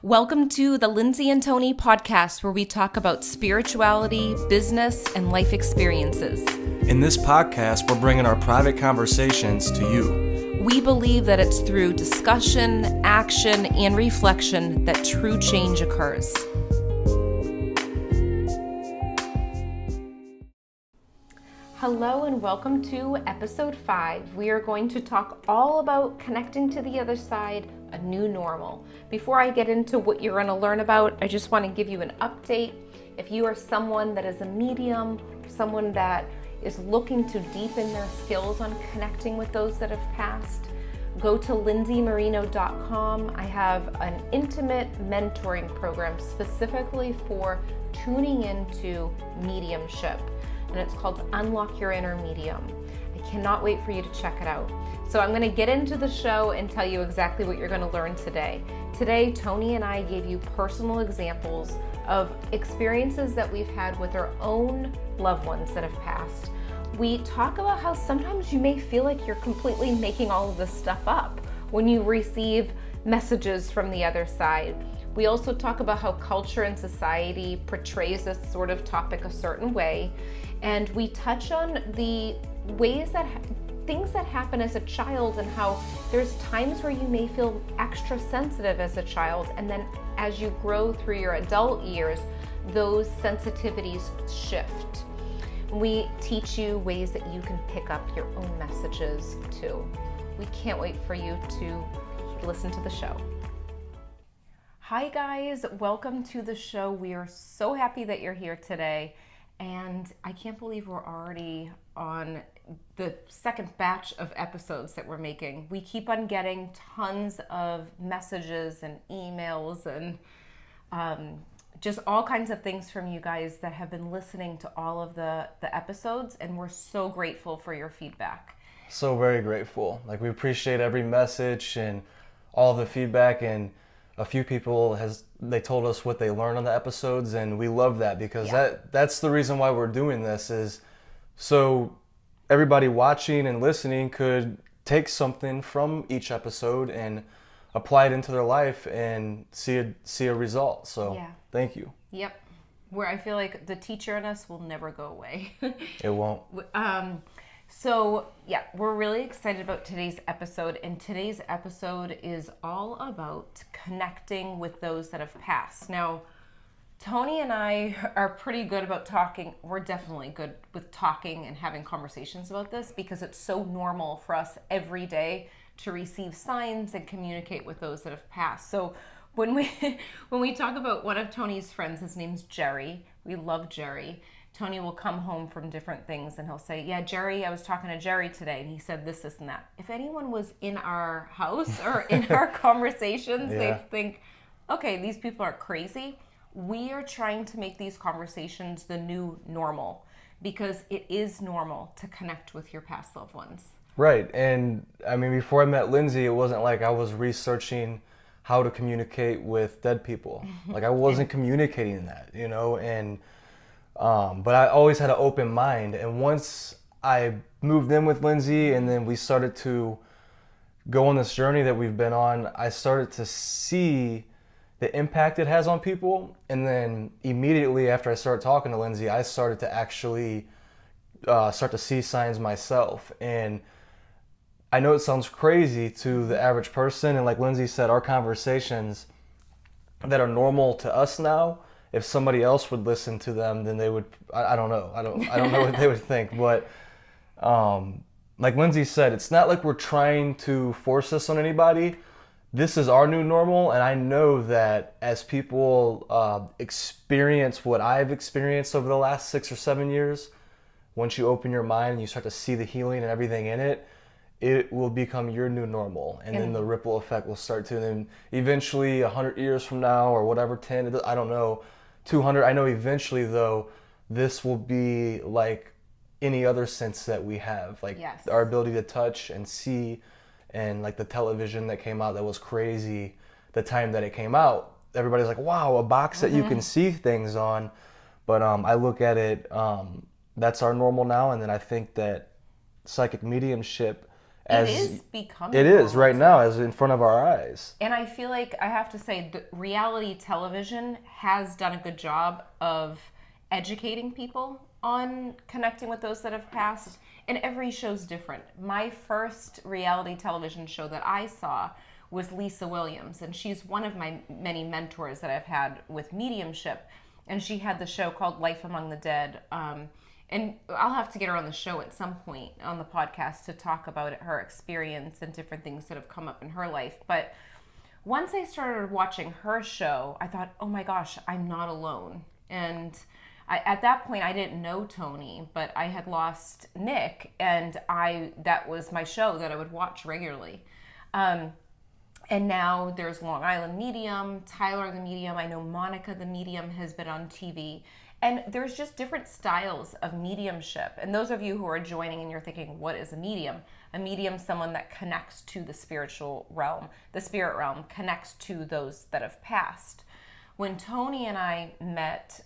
Welcome to the Lindsay and Tony podcast, where we talk about spirituality, business, and life experiences. In this podcast, we're bringing our private conversations to you. We believe that it's through discussion, action, and reflection that true change occurs. Hello and welcome to episode 5. We are going to talk all about connecting to the other side, a new normal. Before I get into what you're going to learn about, I just want to give you an update. If you are someone that is a medium, someone that is looking to deepen their skills on connecting with those that have passed, go to lindsaymarino.com. I have an intimate mentoring program specifically for tuning into mediumship, and it's called Unlock Your Inner Medium. I cannot wait for you to check it out. So I'm going to get into the show and tell you exactly what you're going to learn today. Today, Tony and I gave you personal examples of experiences that we've had with our own loved ones that have passed. We talk about how sometimes you may feel like you're completely making all of this stuff up when you receive messages from the other side. We also talk about how culture and society portrays this sort of topic a certain way. And we touch on the ways that things that happen as a child and how there's times where you may feel extra sensitive as a child, and then as you grow through your adult years, those sensitivities shift. We teach you ways that you can pick up your own messages too. We can't wait for you to listen to the show. Hi guys, welcome to the show. We are so happy that you're here today. And I can't believe we're already on the second batch of episodes that we're making. We keep on getting tons of messages and emails and just all kinds of things from you guys that have been listening to all of the episodes, and we're so grateful for your feedback. So very grateful. We appreciate every message and all of the feedback, and a few people they told us what they learned on the episodes, and we love that because that's the reason why we're doing this, is so everybody watching and listening could take something from each episode and apply it into their life and see a result. So Thank you. Yep. Where I feel like the teacher in us will never go away. It won't. So we're really excited about today's episode, and today's episode is all about connecting with those that have passed. Now, Tony and I are pretty good about talking. We're definitely good with talking and having conversations about this because it's so normal for us every day to receive signs and communicate with those that have passed. So when we talk about one of Tony's friends, his name's Jerry. We love Jerry. Tony will come home from different things and he'll say, yeah, Jerry, I was talking to Jerry today and he said this, and that. If anyone was in our house or in our conversations, they'd think, okay, these people are crazy. We are trying to make these conversations the new normal because it is normal to connect with your past loved ones. Right. And I mean, before I met Lindsay, it wasn't like I was researching how to communicate with dead people. I wasn't communicating that, and but I always had an open mind. And once I moved in with Lindsay and then we started to go on this journey that we've been on, I started to see the impact it has on people. And then immediately after I started talking to Lindsay, I started to actually start to see signs myself. And I know it sounds crazy to the average person. And like Lindsay said, our conversations that are normal to us now, if somebody else would listen to them, then they would, I don't know. I don't know what they would think. But like Lindsay said, it's not like we're trying to force this on anybody. This is our new normal. And I know that as people experience what I've experienced over the last 6 or 7 years, once you open your mind and you start to see the healing and everything in it, it will become your new normal. And then the ripple effect will start to, and then eventually 100 years from now or whatever, 10, I don't know, 200, I know eventually though, this will be like any other sense that we have, our ability to touch and see, and like the television that came out that was crazy the time that it came out. Everybody's like, wow, a box that you can see things on. But I look at it, that's our normal now. And then I think that psychic mediumship as it is becoming it is normal right too. now, as in front of our eyes. And I feel like I have to say, reality television has done a good job of educating people on connecting with those that have passed. And every show's different. My first reality television show that I saw was Lisa Williams, and she's one of my many mentors that I've had with mediumship. And she had the show called Life Among the Dead. And I'll have to get her on the show at some point on the podcast to talk about her experience and different things that have come up in her life. But once I started watching her show, I thought, oh my gosh, I'm not alone. And at that point, I didn't know Tony, but I had lost Nick, and that was my show that I would watch regularly. And now there's Long Island Medium, Tyler the Medium. I know Monica the Medium has been on TV. And there's just different styles of mediumship. And those of you who are joining and you're thinking, what is a medium? A medium, someone that connects to the spiritual realm. The spirit realm connects to those that have passed. When Tony and I met,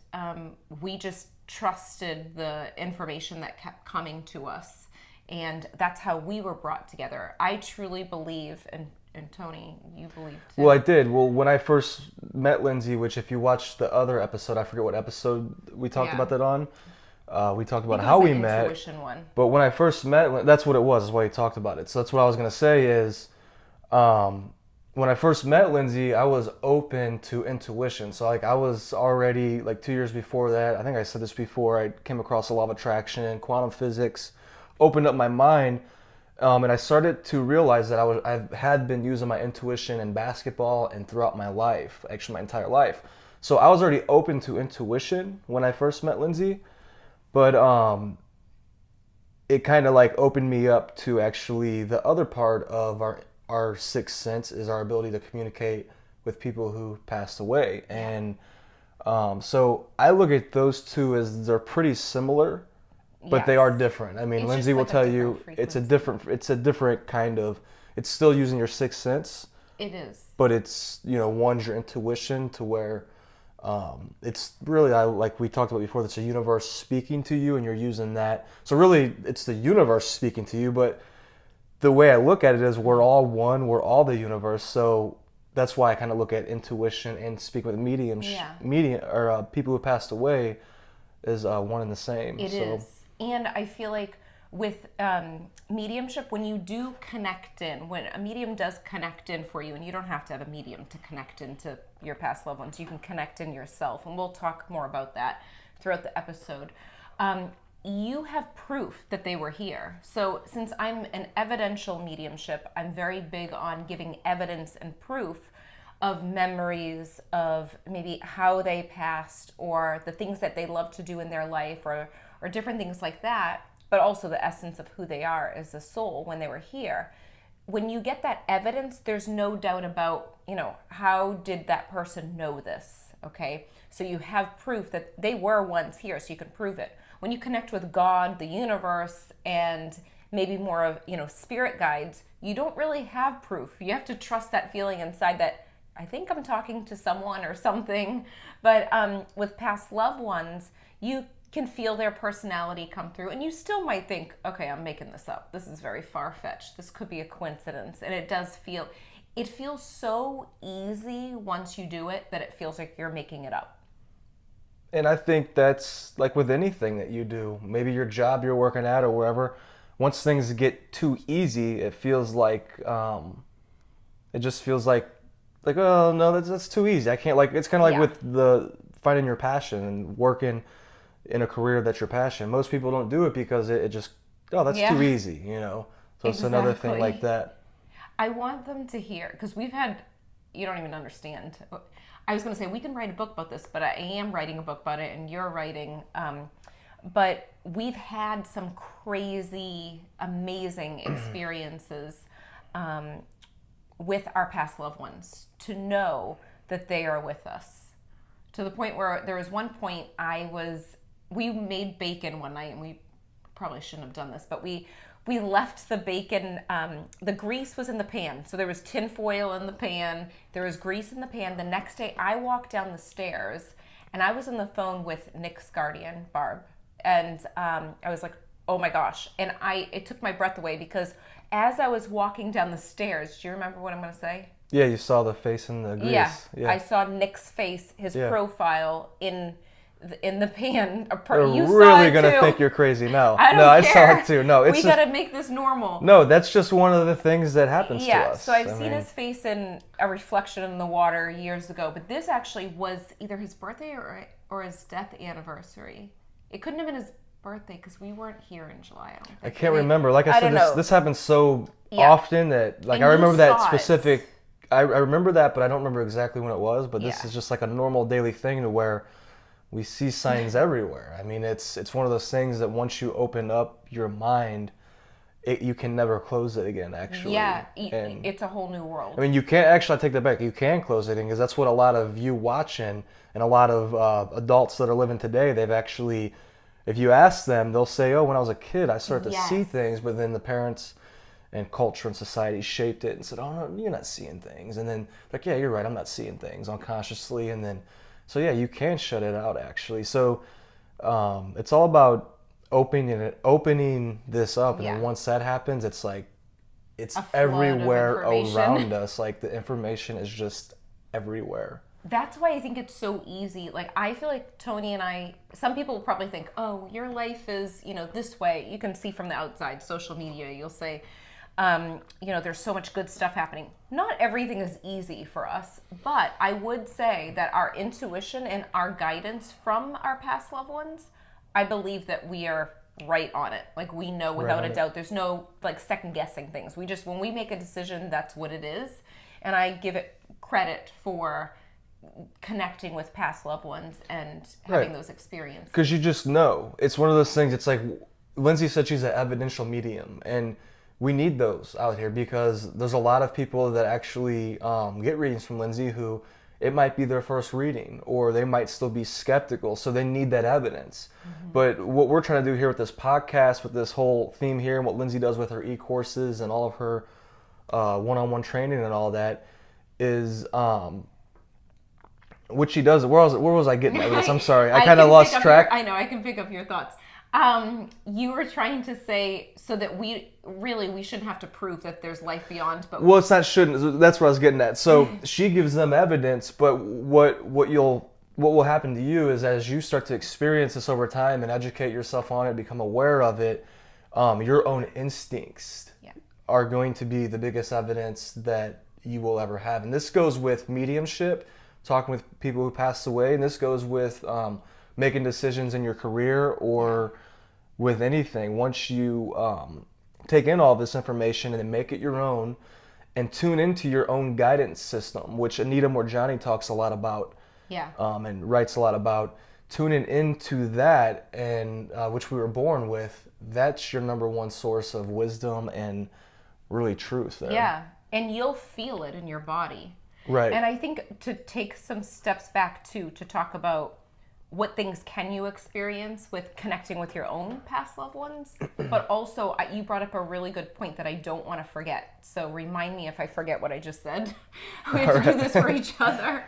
we just trusted the information that kept coming to us. And that's how we were brought together. I truly believe, and Tony, you believe too. Well, I did. Well, when I first met Lindsay, which if you watch the other episode, I forget what episode we talked about that on. We talked about how we met. Intuition one. But when I first met, that's what it was. Is why he talked about it. So that's what I was gonna say is, when I first met Lindsay, I was open to intuition. So like I was already like 2 years before that. I think I said this before. I came across the law of attraction, quantum physics, opened up my mind. And I started to realize that I had been using my intuition in basketball and throughout my life, actually my entire life. So I was already open to intuition when I first met Lindsay, but it kind of like opened me up to actually the other part of our sixth sense is our ability to communicate with people who passed away. And so I look at those two as they're pretty similar. But they are different. I mean, Lindsay will tell you it's a different kind of, it's still using your sixth sense. It is. But it's, one's your intuition to where it's really, like we talked about before, that's a universe speaking to you and you're using that. So really, it's the universe speaking to you, but the way I look at it is we're all one, we're all the universe. So that's why I kind of look at intuition and speaking with people who passed away is one and the same. It is. And I feel like with mediumship, when you do connect in, when a medium does connect in for you, and you don't have to have a medium to connect into your past loved ones, you can connect in yourself, and we'll talk more about that throughout the episode. You have proof that they were here. So since I'm an evidential mediumship, I'm very big on giving evidence and proof of memories of maybe how they passed or the things that they love to do in their life or different things like that, but also the essence of who they are as a soul when they were here. When you get that evidence, there's no doubt about, how did that person know this, okay? So you have proof that they were once here, so you can prove it. When you connect with God, the universe, and maybe more of, spirit guides, you don't really have proof. You have to trust that feeling inside that, I think I'm talking to someone or something. But with past loved ones, you can feel their personality come through, and you still might think, okay, I'm making this up. This is very far-fetched. This could be a coincidence. And it feels so easy once you do it that it feels like you're making it up. And I think that's like with anything that you do, maybe your job you're working at or wherever, once things get too easy, it feels like, it just feels like, oh no, that's too easy. I can't, it's kind of like with the finding your passion and working in a career that's your passion. Most people don't do it because it just, that's too easy, So it's another thing like that. I want them to hear, because you don't even understand. I was going to say, we can write a book about this, but I am writing a book about it and you're writing. But we've had some crazy, amazing experiences with our past loved ones to know that they are with us. To the point where there was one point we made bacon one night, and we probably shouldn't have done this, but we left the bacon, the grease was in the pan. So there was tin foil in the pan, there was grease in the pan. The next day I walked down the stairs and I was on the phone with Nick's guardian, Barb. And I was like, oh my gosh. And it took my breath away because as I was walking down the stairs, do you remember what I'm going to say? Yeah, you saw the face in the grease. Yeah, I saw Nick's face, his profile in the pan. They're You really saw it gonna too. think you're crazy now. I don't I care. saw it too. No, it's we got to make this normal. No, that's just one of the things that happens to us. So I've seen his face in a reflection in the water years ago, but this actually was either his birthday or his death anniversary. It couldn't have been his birthday because we weren't here in July. I can't remember. Like I said, this happens so often that like And I remember that saw specific. I remember that, but I don't remember exactly when it was. But this is just like a normal daily thing to where we see signs everywhere. I mean, it's one of those things that once you open up your mind, you can never close it again, actually. Yeah, and, it's a whole new world. I mean, you can't actually, I take that back. You can close it because that's what a lot of you watching and a lot of adults that are living today, they've actually, if you ask them, they'll say, oh, when I was a kid, I started to see things, but then the parents and culture and society shaped it and said, oh, no, you're not seeing things. And then, like, yeah, you're right, I'm not seeing things unconsciously. And then, so yeah, you can shut it out, actually. So it's all about opening this up. And then once that happens, it's like, it's everywhere around us. Like, the information is just everywhere. That's why I think it's so easy. Like, I feel like Tony and I, some people will probably think, oh, your life is, this way. You can see from the outside, social media, you'll say, there's so much good stuff happening. Not everything is easy for us, but I would say that our intuition and our guidance from our past loved ones, I believe that we are right on it. Like, we know without a doubt. There's no like second guessing things. We just, when we make a decision, that's what it is. And I give it credit for connecting with past loved ones and having those experiences. Because you just know. It's one of those things, it's like Lindsay said, she's an evidential medium, and we need those out here because there's a lot of people that actually get readings from Lindsay who it might be their first reading or they might still be skeptical, so they need that evidence. But what we're trying to do here with this podcast, with this whole theme here, and what Lindsay does with her e-courses and all of her one-on-one training and all that is what she does. Where was I getting at this? I'm sorry. I kind of lost track. I know. I can pick up your thoughts. You were trying to say so that we shouldn't have to prove that there's life beyond. But well, it's not shouldn't. That's what I was getting at. So she gives them evidence, but what will happen to you is as you start to experience this over time and educate yourself on it, become aware of it, your own instincts are going to be the biggest evidence that you will ever have. And this goes with mediumship, talking with people who passed away, and this goes with making decisions in your career or with anything. Once you take in all this information and then make it your own and tune into your own guidance system, which Anita Morjani talks a lot about and writes a lot about, tuning into that, and which we were born with, that's your number one source of wisdom and really truth there. Yeah, and you'll feel it in your body. Right. And I think to take some steps back to talk about what things can you experience with connecting with your own past loved ones, but also you brought up a really good point that I don't want to forget. So remind me if I forget what I just said. We have to do this for each other.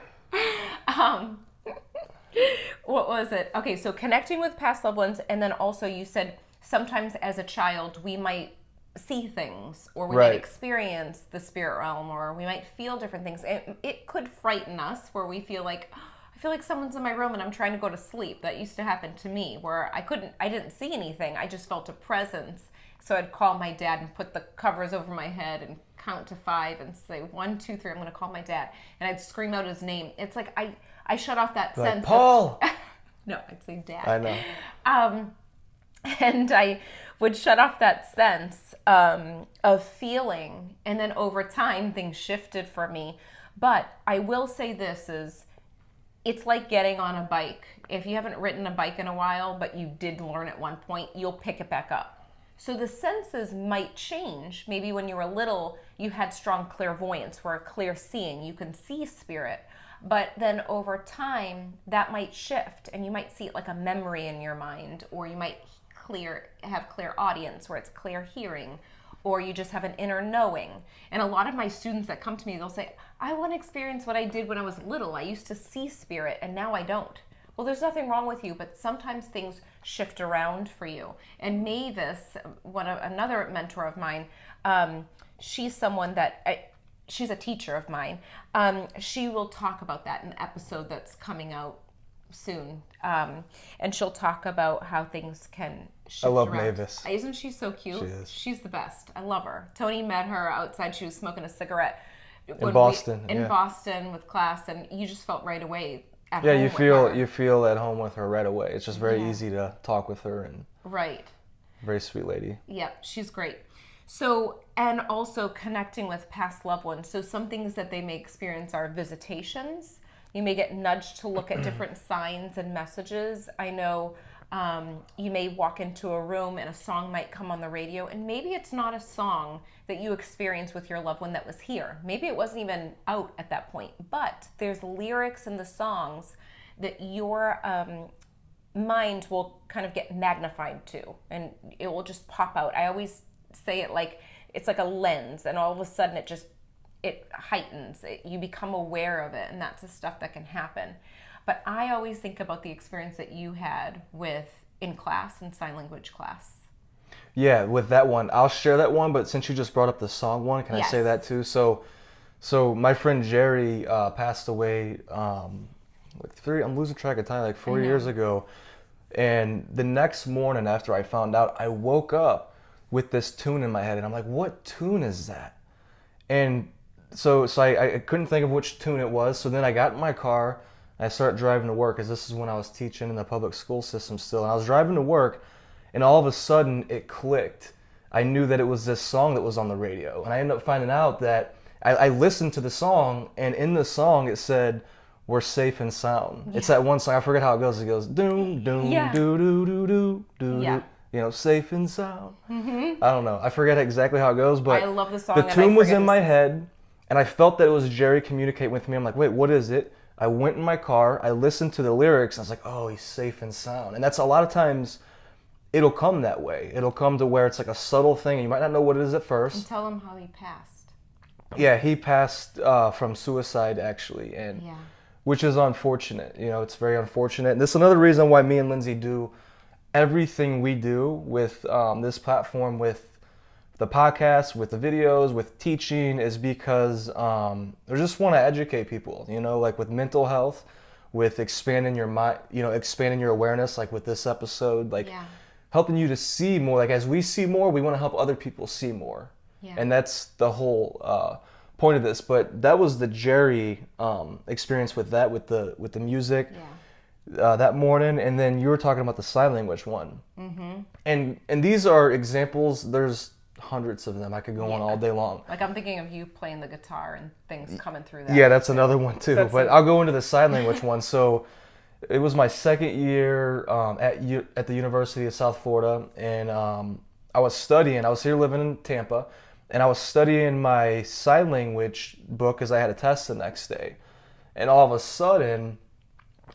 What was it? Okay, so connecting with past loved ones, and then also you said sometimes as a child we might see things, or we might experience the spirit realm, or we might feel different things. It could frighten us where we feel like, I feel like someone's in my room and I'm trying to go to sleep. That used to happen to me where I didn't see anything. I just felt a presence. So I'd call my dad and put the covers over my head and count to 5 and say 1, 2, 3, I'm going to call my dad. And I'd scream out his name. It's like I shut off that sense. Like, Paul! No, I'd say dad. I know. And I would shut off that sense of feeling, and then over time things shifted for me. But I will say this is, it's like getting on a bike. If you haven't ridden a bike in a while, but you did learn at one point, you'll pick it back up. So the senses might change. Maybe when you were little, you had strong clairvoyance, or clear seeing. You can see spirit. But then over time, that might shift, and you might see it like a memory in your mind, or you might have clear audience, where it's clear hearing, or you just have an inner knowing. And a lot of my students that come to me, they'll say, I want to experience what I did when I was little. I used to see spirit, and now I don't. well, there's nothing wrong with you, but sometimes things shift around for you. And Mavis, another mentor of mine, she's someone that she's a teacher of mine. She will talk about that in an episode that's coming out soon. And she'll talk about how things can shift around. I love Mavis. Isn't she so cute? She is. She's the best. I love her. Tony met her outside. She was smoking a cigarette. In Boston. In Boston with class, and you just felt right away at home Yeah, with her. you feel at home with her right away. It's just very easy to talk with her, and right. Very sweet lady. Yeah, she's great. So, and also connecting with past loved ones. So some things that they may experience are visitations. You may get nudged to look at different signs and messages. I know you may walk into a room and a song might come on the radio, and maybe it's not a song that you experienced with your loved one that was here. Maybe it wasn't even out at that point, but there's lyrics in the songs that your mind will kind of get magnified to, and it will just pop out. I always say it like it's like a lens, and all of a sudden it heightens. You become aware of it, and that's the stuff that can happen. But I always think about the experience that you had in class, in sign language class. Yeah, with that one, I'll share that one. But since you just brought up the song one, can I say that too? So my friend Jerry passed away I'm losing track of time, like 4 years ago. And the next morning after I found out, I woke up with this tune in my head, and I'm like, what tune is that? And so I couldn't think of which tune it was. So then I got in my car. I started driving to work, because this is when I was teaching in the public school system still. And I was driving to work, and all of a sudden it clicked. I knew that it was this song that was on the radio. And I ended up finding out that I listened to the song, and in the song it said, "We're safe and sound." Yeah. It's that one song. I forget how it goes. It goes, doom, doom, doo, doo, doo, doo, doo, doo. Safe and sound. Mm-hmm. I don't know. I forget exactly how it goes, but I love the song. The tune was in my head, and I felt that it was Jerry communicating with me. I'm like, wait, what is it? I went in my car, I listened to the lyrics, and I was like, oh, he's safe and sound. And that's a lot of times, it'll come that way. It'll come to where it's like a subtle thing, and you might not know what it is at first. And tell him how he passed. Yeah, he passed from suicide, actually, and which is unfortunate. It's very unfortunate. And this is another reason why me and Lindsay do everything we do with this platform, with the podcast, with the videos, with teaching, is because I just want to educate people, like with mental health, with expanding your mind, expanding your awareness, like with this episode, like helping you to see more. Like as we see more, we want to help other people see more. Yeah. And that's the whole point of this. But that was the Jerry experience with that, with the music. That morning, and then you were talking about the sign language one. Mm-hmm. And these are examples. There's hundreds of them. I could go on all day long. Like I'm thinking of you playing the guitar and things coming through that. Yeah, that's another one too. But I'll go into the sign language one. So it was my second year at the University of South Florida, and I was studying. I was here living in Tampa, and I was studying my sign language book because I had a test the next day. And all of a sudden,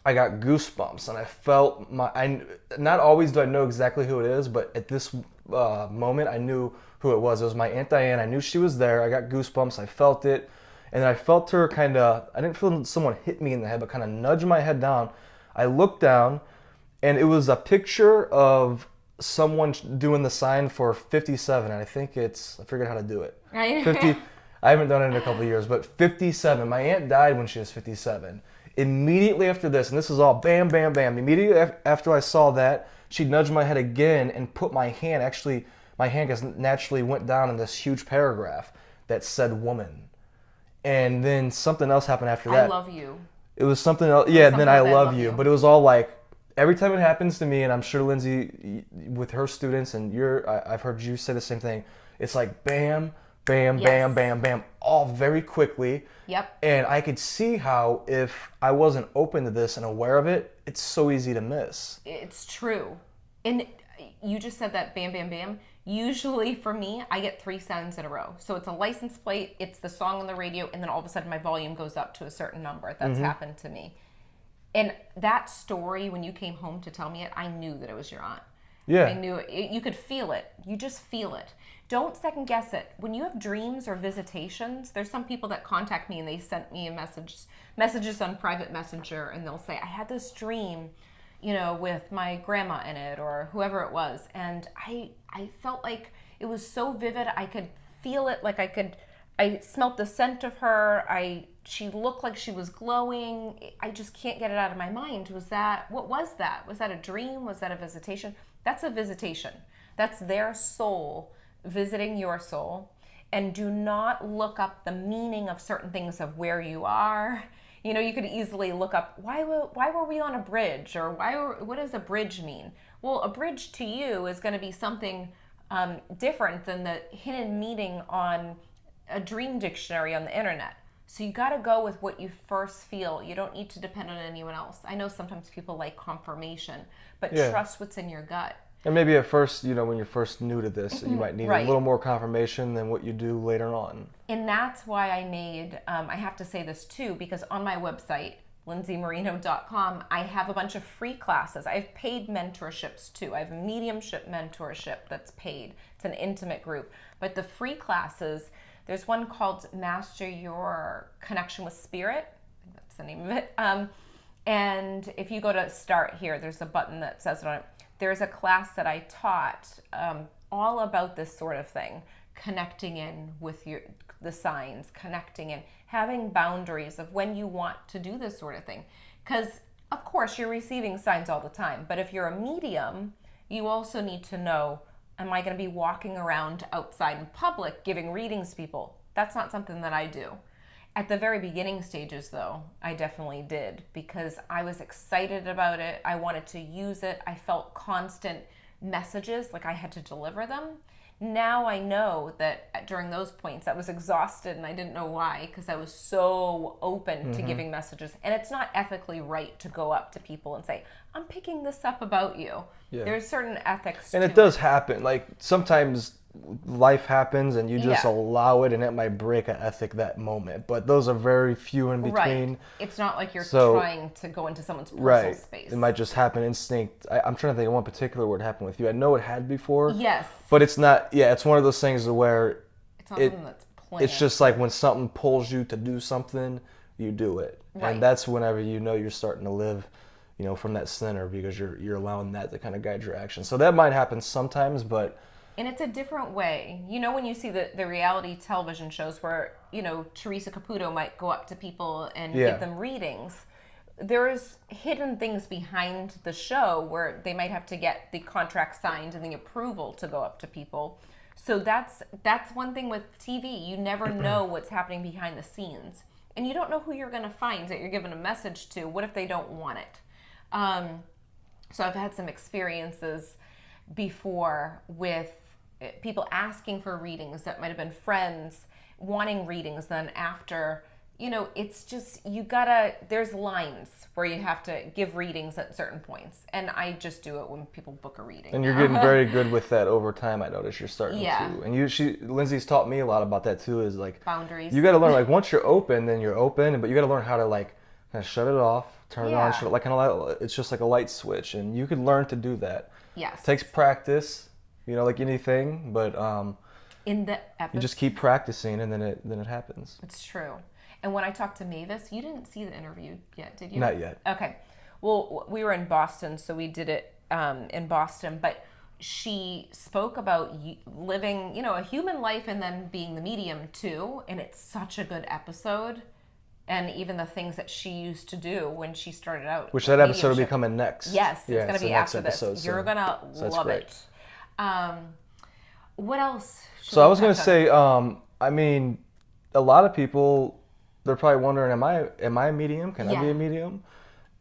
I got goosebumps, and I felt not always do I know exactly who it is, but at this moment I knew who it was. It was my Aunt Diane. I knew she was there. I got goosebumps. I felt it, and I felt her I didn't feel someone hit me in the head, but kind of nudge my head down. I looked down, and it was a picture of someone doing the sign for 57, and I figured how to do it. 50. I haven't done it in a couple of years, but 57. My aunt died when she was 57. Immediately after this, and this is all bam, bam, bam. Immediately after I saw that, she nudged my head again and put my hand, my hand just naturally went down in this huge paragraph that said woman. And then something else happened after that. I love you. It was something else. Yeah, then I love you. But it was all like, every time it happens to me, and I'm sure Lindsay, with her students, and I've heard you say the same thing, it's like bam, bam, bam, bam, bam, all very quickly. Yep. And I could see how if I wasn't open to this and aware of it, it's so easy to miss. It's true. And you just said that bam, bam, bam. Usually for me, I get 3 sounds in a row. So it's a license plate, it's the song on the radio, and then all of a sudden my volume goes up to a certain number. That's happened to me. And that story, when you came home to tell me it, I knew that it was your aunt. Yeah. I knew it. You could feel it. You just feel it. Don't second guess it. When you have dreams or visitations, there's some people that contact me and they sent me messages on private messenger, and they'll say, I had this dream, with my grandma in it or whoever it was. And I felt like it was so vivid. I could feel it. Like I smelt the scent of her. She looked like she was glowing. I just can't get it out of my mind. What was that? Was that a dream? Was that a visitation? That's a visitation. That's their soul visiting your soul. And do not look up the meaning of certain things of where you are. You could easily look up, why were we on a bridge? Or what does a bridge mean? Well, a bridge to you is going to be something different than the hidden meaning on a dream dictionary on the internet. So you got to go with what you first feel. You don't need to depend on anyone else. I know sometimes people like confirmation, but trust what's in your gut. And maybe at first, when you're first new to this, you might need a little more confirmation than what you do later on. And that's why I made, I have to say this too, because on my website, lindsaymarino.com, I have a bunch of free classes. I have paid mentorships too. I have a mediumship mentorship that's paid. It's an intimate group. But the free classes, there's one called Master Your Connection with Spirit. I think that's the name of it. And if you go to Start Here, there's a button that says it on it. There's a class that I taught all about this sort of thing, connecting in with the signs, connecting in, having boundaries of when you want to do this sort of thing. Because, of course, you're receiving signs all the time. But if you're a medium, you also need to know, am I going to be walking around outside in public giving readings to people? That's not something that I do. At the very beginning stages, though, I definitely did, because I was excited about it. I wanted to use it. I felt constant messages, like I had to deliver them. Now I know that during those points I was exhausted, and I didn't know why, because I was so open to giving messages. And it's not ethically right to go up to people and say, I'm picking this up about you. Yeah. There's certain ethics and to it does happen. Like sometimes life happens and you just allow it, and it might break an ethic that moment, but those are very few in between. Right. It's not like you're trying to go into someone's personal space. It might just happen instinct. I'm trying to think of one particular where it happened with you. I know it had before. Yes. But it's not. Yeah, it's one of those things where it's not something that's planned. It's just like when something pulls you to do something, you do it, and that's whenever you're starting to live, from that center, because you're allowing that to kind of guide your actions. So that might happen sometimes, but. And it's a different way. When you see the reality television shows where, Teresa Caputo might go up to people and give them readings, there's hidden things behind the show where they might have to get the contract signed and the approval to go up to people. So that's one thing with TV. You never know what's happening behind the scenes. And you don't know who you're going to find that you're giving a message to. What if they don't want it? So I've had some experiences before with people asking for readings that might have been friends wanting readings. Then after, it's just, there's lines where you have to give readings at certain points. And I just do it when people book a reading. And you're getting very good with that over time. I notice you're starting to. And Lindsay's taught me a lot about that too, is like boundaries. You got to learn, like once you're open, then you're open, but you got to learn how to like kind of shut it off, turn it on, shut it, like kind of it's just like a light switch, and you can learn to do that. Yes. It takes practice. Like anything, but in the episode, you just keep practicing, and then it happens. It's true. And when I talked to Mavis, you didn't see the interview yet, did you? Not yet. Okay. Well, we were in Boston, so we did it in Boston. But she spoke about living, a human life, and then being the medium too. And it's such a good episode. And even the things that she used to do when she started out. Which that episode will be coming next. Yes, it's going to be after episode, this. You're going to love it. What else? So I was going to say, I mean, a lot of people, they're probably wondering, am I a medium? Can I be a medium?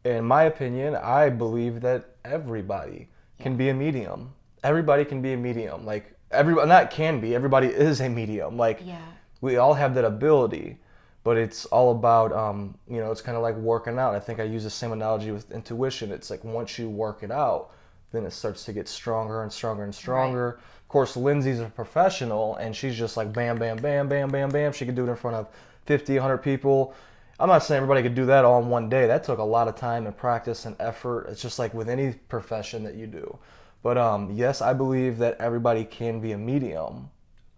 In my opinion, I believe that everybody can be a medium. Everybody can be a medium. Like everybody is a medium. Like we all have that ability, but it's all about, it's kind of like working out. I think I use the same analogy with intuition. It's like once you work it out, then it starts to get stronger and stronger and stronger. Right. Of course, Lindsay's a professional, and she's just like bam, bam, bam, bam, bam, bam. She could do it in front of 50, 100 people. I'm not saying everybody could do that all in one day. That took a lot of time and practice and effort. It's just like with any profession that you do. But yes, I believe that everybody can be a medium.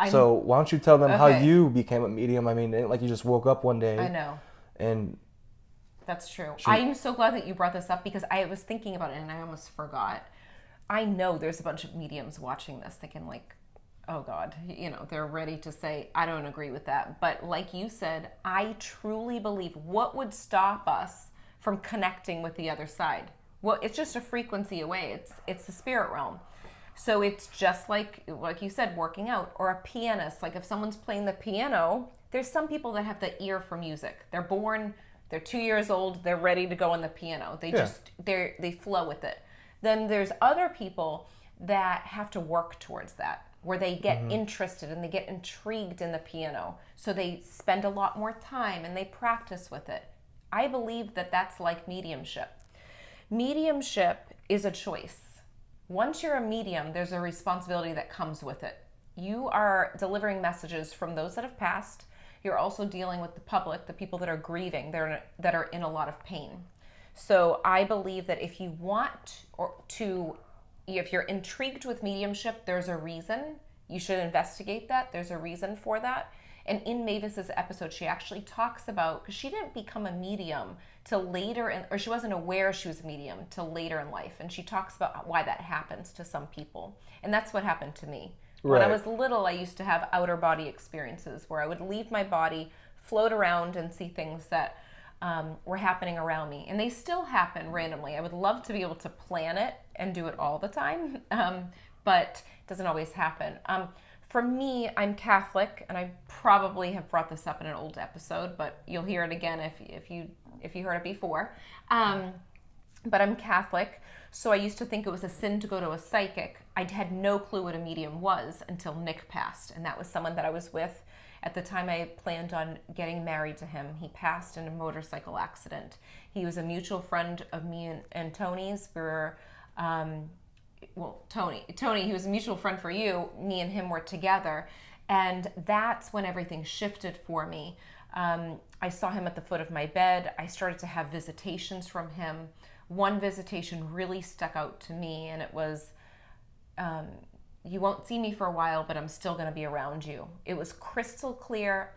So why don't you tell them how you became a medium? I mean, it ain't like you just woke up one day. I know. And that's true. I'm so glad that you brought this up because I was thinking about it and I almost forgot. I know there's a bunch of mediums watching this thinking like, oh God, they're ready to say, I don't agree with that. But like you said, I truly believe what would stop us from connecting with the other side? Well, it's just a frequency away. It's the spirit realm. So it's just like you said, working out, or a pianist. Like if someone's playing the piano, there's some people that have the ear for music. They're born, they're 2 years old, they're ready to go on the piano. They flow with it. Then there's other people that have to work towards that, where they get interested and they get intrigued in the piano. So they spend a lot more time and they practice with it. I believe that that's like mediumship. Mediumship is a choice. Once you're a medium, there's a responsibility that comes with it. You are delivering messages from those that have passed. You're also dealing with the public, the people that are grieving, that are in a lot of pain. So I believe that if you want if you're intrigued with mediumship, there's a reason. You should investigate that. There's a reason for that. And in Mavis's episode, she actually talks about, because she didn't become a medium till later, or she wasn't aware she was a medium till later in life. And she talks about why that happens to some people. And that's what happened to me. When I was little, I used to have outer body experiences where I would leave my body, float around and see things that were happening around me. And they still happen randomly. I would love to be able to plan it and do it all the time, but it doesn't always happen. For me, I'm Catholic, and I probably have brought this up in an old episode, but you'll hear it again if you heard it before. But I'm Catholic, so I used to think it was a sin to go to a psychic. I had no clue what a medium was until Nick passed, and that was someone that I was with at the time. I planned on getting married to him. He passed in a motorcycle accident. He was a mutual friend of me and Tony's. We were Tony, he was a mutual friend for you. Me and him were together. And that's when everything shifted for me. I saw him at the foot of my bed. I started to have visitations from him. One visitation really stuck out to me, and it was, you won't see me for a while, but I'm still going to be around you. It was crystal clear.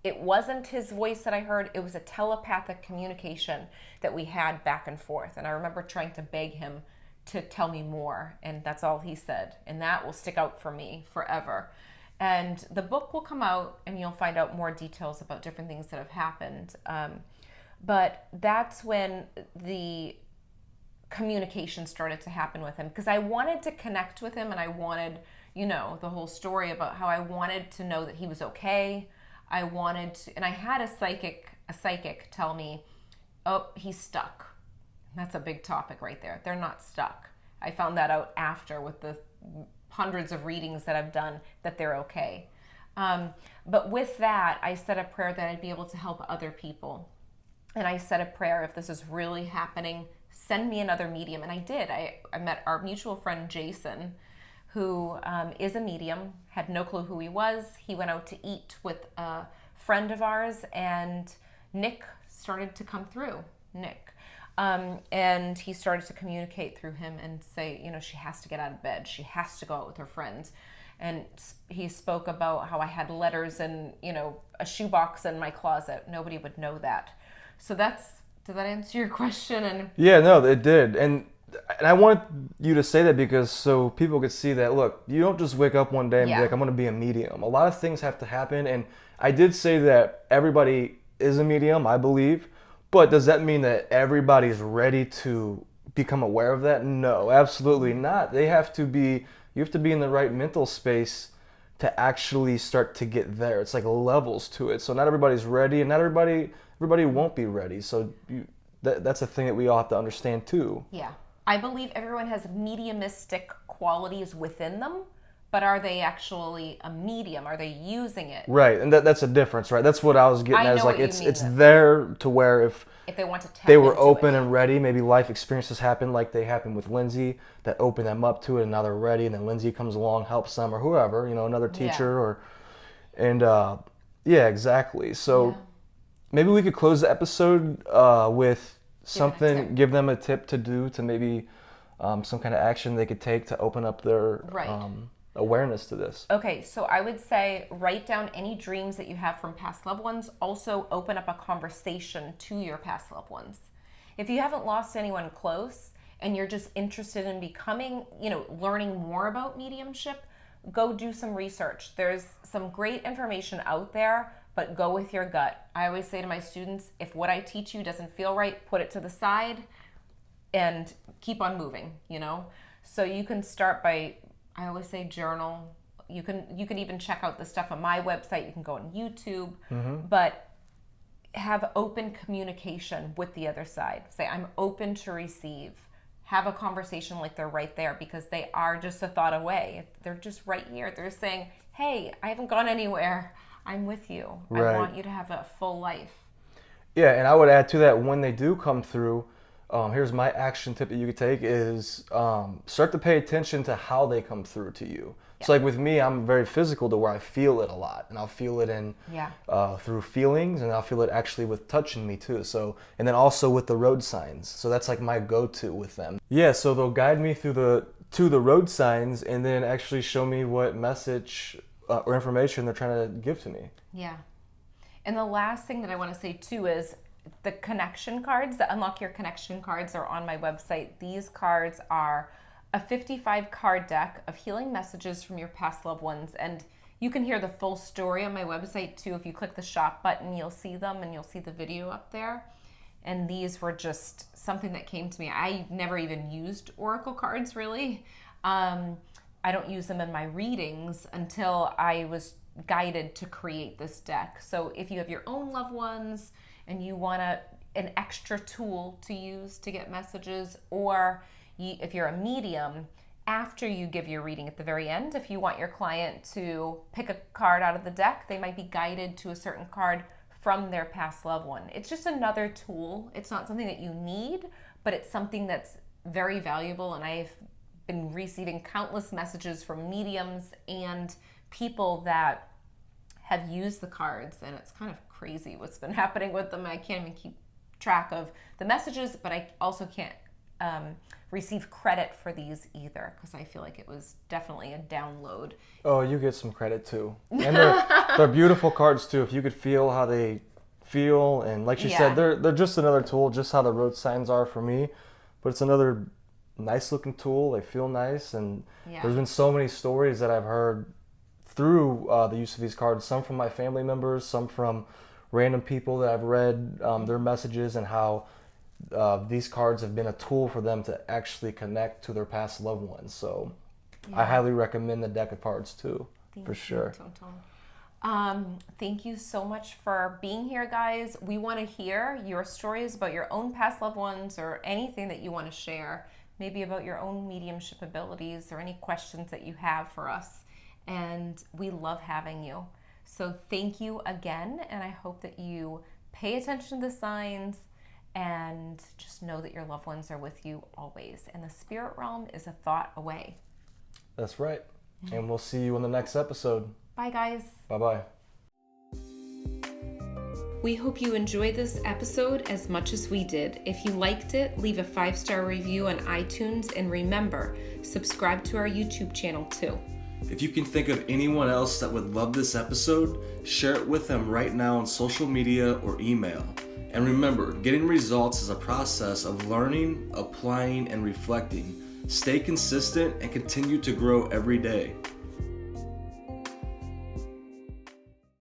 It wasn't his voice that I heard. It was a telepathic communication that we had back and forth. And I remember trying to beg him to tell me more, and that's all he said. And that will stick out for me forever. And the book will come out, and you'll find out more details about different things that have happened. But that's when the communication started to happen with him, because I wanted to connect with him, and I wanted, the whole story about how I wanted to know that he was okay. And I had a psychic tell me, oh, he's stuck. That's a big topic right there. They're not stuck. I found that out after with the hundreds of readings that I've done that they're okay. But with that, I said a prayer that I'd be able to help other people. And I said a prayer, if this is really happening, send me another medium. And I did. I met our mutual friend, Jason, who is a medium, had no clue who he was. He went out to eat with a friend of ours, and Nick started to come through. And he started to communicate through him and say, she has to get out of bed. She has to go out with her friends. And he spoke about how I had letters and, a shoebox in my closet. Nobody would know that. So did that answer your question? And yeah, no, it did. And I wanted you to say that because so people could see that, look, you don't just wake up one day and be like, I'm going to be a medium. A lot of things have to happen. And I did say that everybody is a medium, I believe. But does that mean that everybody's ready to become aware of that? No, absolutely not. You have to be in the right mental space to actually start to get there. It's like levels to it. So not everybody's ready, and not everybody won't be ready. So that's a thing that we all have to understand too. Yeah. I believe everyone has mediumistic qualities within them, but are they actually a medium? Are they using it? Right, and that's a difference, right? That's what I was getting at. Is like it's there to where if they want to tap they were into open it. And ready, maybe life experiences happen like they happened with Lindsay that opened them up to it, and now they're ready, and then Lindsay comes along, helps them, or whoever, another teacher, yeah, exactly. So maybe we could close the episode with something, give them a tip to do to maybe some kind of action they could take to open up their awareness to this. Okay, so I would say write down any dreams that you have from past loved ones. Also open up a conversation to your past loved ones. If you haven't lost anyone close and you're just interested in becoming, learning more about mediumship, go do some research. There's some great information out there, but go with your gut. I always say to my students, if what I teach you doesn't feel right, put it to the side and keep on moving, So you can start by, I always say, journal. You can even check out the stuff on my website. You can go on YouTube, but have open communication with the other side. Say, I'm open to receive. Have a conversation like they're right there, because they are just a thought away. They're just right here. They're saying, hey, I haven't gone anywhere. I'm with you. Right. I want you to have a full life. Yeah, and I would add to that, when they do come through, here's my action tip that you could take is start to pay attention to how they come through to you. Yeah. So like with me, I'm very physical to where I feel it a lot, and I'll feel it in through feelings, and I'll feel it actually with touching me too. So, and then also with the road signs. So that's like my go-to with them. Yeah, so they'll guide me through to the road signs, and then actually show me what message or information they're trying to give to me. Yeah. And the last thing that I want to say too is the connection cards, the Unlock Your Connection cards, are on my website. These cards are a 55 card deck of healing messages from your past loved ones. And you can hear the full story on my website too. If you click the shop button, you'll see them, and you'll see the video up there. And these were just something that came to me. I never even used oracle cards, really. I don't use them in my readings until I was guided to create this deck. So if you have your own loved ones and you want an extra tool to use to get messages, or if you're a medium, after you give your reading at the very end, if you want your client to pick a card out of the deck, they might be guided to a certain card from their past loved one. It's just another tool. It's not something that you need, but it's something that's very valuable, and I've been receiving countless messages from mediums and people that have used the cards, and it's kind of crazy what's been happening with them. I can't even keep track of the messages, but I also can't receive credit for these either, because I feel like it was definitely a download. Oh, you get some credit too. And they're beautiful cards too. If you could feel how they feel, and like you said, they're just another tool, just how the road signs are for me. But it's another nice looking tool. They feel nice, and there's been so many stories that I've heard through the use of these cards, some from my family members, some from random people that I've read their messages, and how these cards have been a tool for them to actually connect to their past loved ones. So I highly recommend the deck of cards too, for sure. Thank you so much for being here, guys. We want to hear your stories about your own past loved ones, or anything that you want to share, maybe about your own mediumship abilities, or any questions that you have for us. And we love having you. So thank you again, and I hope that you pay attention to the signs and just know that your loved ones are with you always. And the spirit realm is a thought away. That's right. And we'll see you in the next episode. Bye, guys. Bye-bye. We hope you enjoyed this episode as much as we did. If you liked it, leave a 5-star review on iTunes, and remember, subscribe to our YouTube channel too. If you can think of anyone else that would love this episode, share it with them right now on social media or email. And remember, getting results is a process of learning, applying, and reflecting. Stay consistent and continue to grow every day.